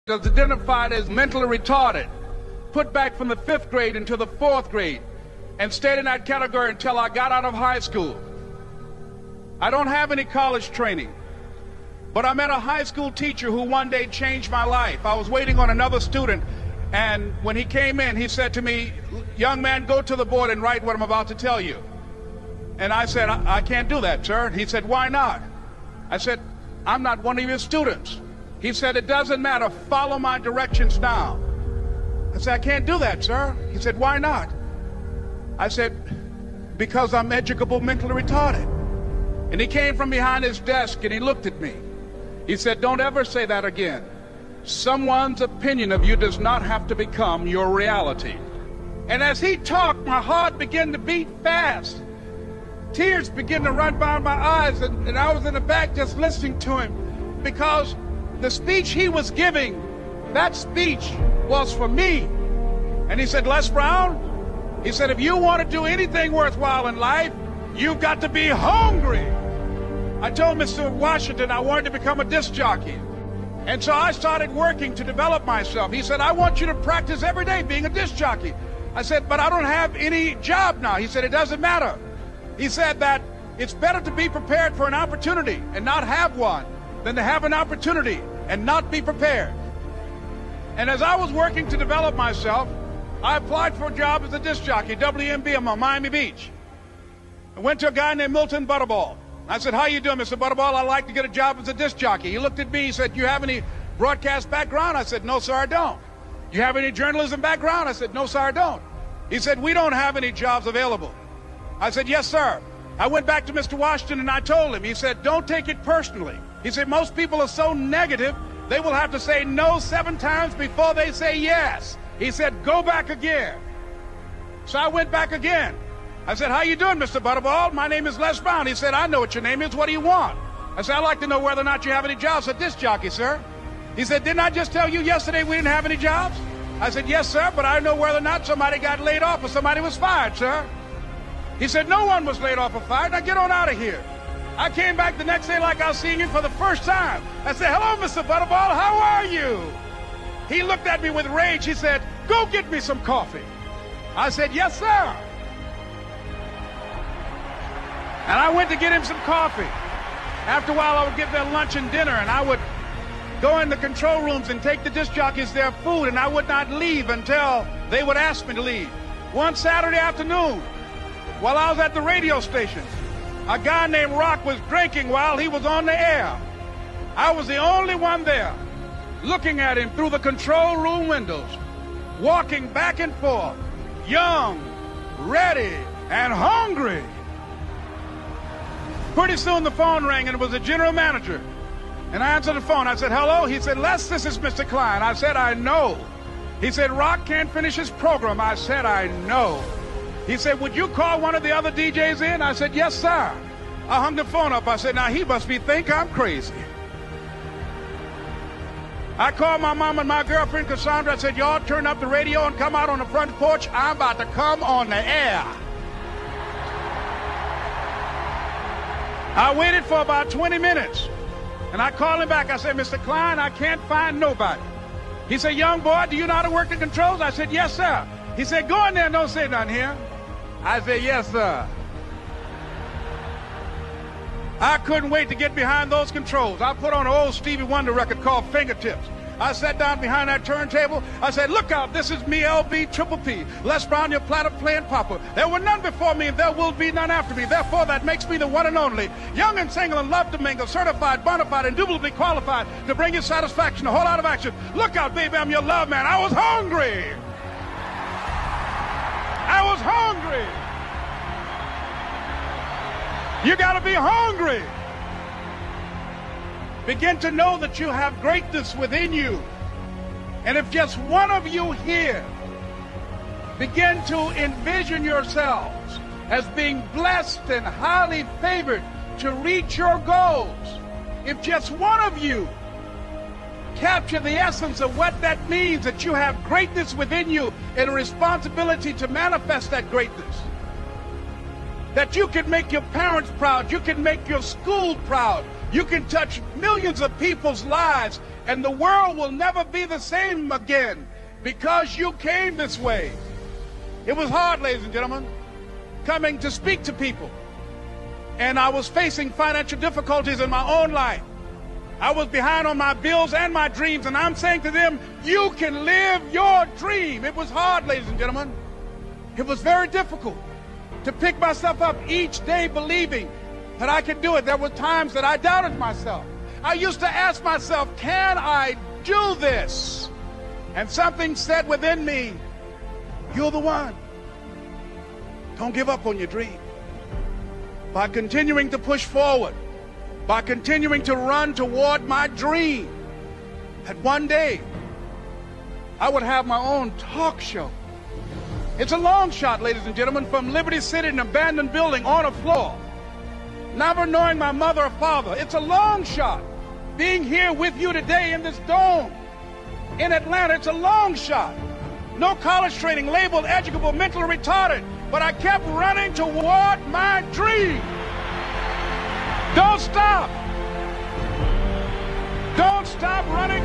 was identified as mentally retarded, put back from the 5th grade into the 4th grade, and stayed in that category until I got out of high school. I don't have any college training, but I met a high school teacher who one day changed my life. I was waiting on another student, and when he came in, he said to me, "Young man, go to the board and write what I'm about to tell you." And I said, I can't do that, sir. He said, "Why not?" I said, "I'm not one of your students." He said, "It doesn't matter. Follow my directions now." I said, "I can't do that, sir." He said, "Why not?" I said, "Because I'm educable mentally retarded." And he came from behind his desk and he looked at me. He said, "Don't ever say that again. Someone's opinion of you does not have to become your reality." And as he talked, my heart began to beat fast. Tears began to run down my eyes, and I was in the back just listening to him, because the speech he was giving, that speech was for me. And he said, "Les Brown," he said, "if you want to do anything worthwhile in life, you've got to be hungry." I told Mr. Washington I wanted to become a disc jockey. And so I started working to develop myself. He said, "I want you to practice every day being a disc jockey." I said, "But I don't have any job now." He said, "It doesn't matter." He said that it's better to be prepared for an opportunity and not have one than to have an opportunity and not be prepared. And as I was working to develop myself, I applied for a job as a disc jockey, WMB, on Miami Beach. I went to a guy named Milton Butterball. I said, "How you doing, Mr. Butterball? I'd like to get a job as a disc jockey." He looked at me, he said, "You have any broadcast background?" I said, "No, sir, I don't." "You have any journalism background?" I said, "No, sir, I don't." He said, "We don't have any jobs available." I said, "Yes, sir." I went back to Mr. Washington and I told him. He said, "Don't take it personally." He said, "Most people are so negative, they will have to say no 7 times before they say yes." He said, "Go back again." So I went back again. I said, "How you doing, Mr. Butterball? My name is Les Brown." He said, "I know what your name is. What do you want?" I said, "I'd like to know whether or not you have any jobs as a disc jockey, sir." He said, "Didn't I just tell you yesterday we didn't have any jobs?" I said, "Yes, sir, but I know whether or not somebody got laid off or somebody was fired, sir." He said, "No one was laid off or fired. Now get on out of here." I came back the next day like I was seeing him for the first time. I said, "Hello, Mr. Butterball, how are you?" He looked at me with rage. He said, "Go get me some coffee." I said, "Yes, sir." And I went to get him some coffee. After a while, I would get their lunch and dinner, and I would go in the control rooms and take the disc jockeys their food, and I would not leave until they would ask me to leave. One Saturday afternoon, while I was at the radio station, a guy named Rock was drinking while he was on the air. I was the only one there, looking at him through the control room windows, walking back and forth, young, ready, and hungry. Pretty soon the phone rang, and it was the general manager. And I answered the phone. I said, "Hello?" He said, "Les, this is Mr. Klein." I said, "I know." He said, "Rock can't finish his program." I said, "I know." He said, "Would you call one of the other DJs in?" I said, "Yes, sir." I hung the phone up. I said, "Now he must think I'm crazy." I called my mom and my girlfriend, Cassandra. I said, "Y'all turn up the radio and come out on the front porch. I'm about to come on the air." I waited for about 20 minutes, and I called him back. I said, "Mr. Klein, I can't find nobody." He said, "Young boy, do you know how to work the controls?" I said, "Yes, sir." He said, "Go in there and don't say nothing here." I said, "Yes, sir." I couldn't wait to get behind those controls. I put on an old Stevie Wonder record called Fingertips. I sat down behind that turntable. I said, "Look out, this is me, LB Triple P, Les Brown, your platter playing papa. There were none before me, and there will be none after me. Therefore, that makes me the one and only. Young and single and love to mingle, certified, bona fide, indubitably qualified to bring you satisfaction, a whole lot of action. Look out, baby, I'm your love man." I was hungry. I was hungry. You got to be hungry. Begin to know that you have greatness within you. And if just one of you here begin to envision yourselves as being blessed and highly favored to reach your goals, if just one of you capture the essence of what that means, that you have greatness within you and a responsibility to manifest that greatness, that you can make your parents proud, you can make your school proud, you can touch millions of people's lives And the world will never be the same again because you came this way. It was hard, ladies and gentlemen, coming to speak to people. And I was facing financial difficulties in my own life. I was behind on my bills and my dreams, and I'm saying to them, you can live your dream. It was hard, ladies and gentlemen. It was very difficult to pick myself up each day believing that I could do it. There were times that I doubted myself. I used to ask myself, can I do this? And something said within me, you're the one. Don't give up on your dream. By continuing to push forward, by continuing to run toward my dream, that one day I would have my own talk show. It's a long shot, ladies and gentlemen, from Liberty City, an abandoned building on a floor, never knowing my mother or father. It's a long shot. Being here with you today in this dome in Atlanta, it's a long shot. No college training, labeled educable, mentally retarded, but I kept running toward my dream. Don't stop. Don't stop running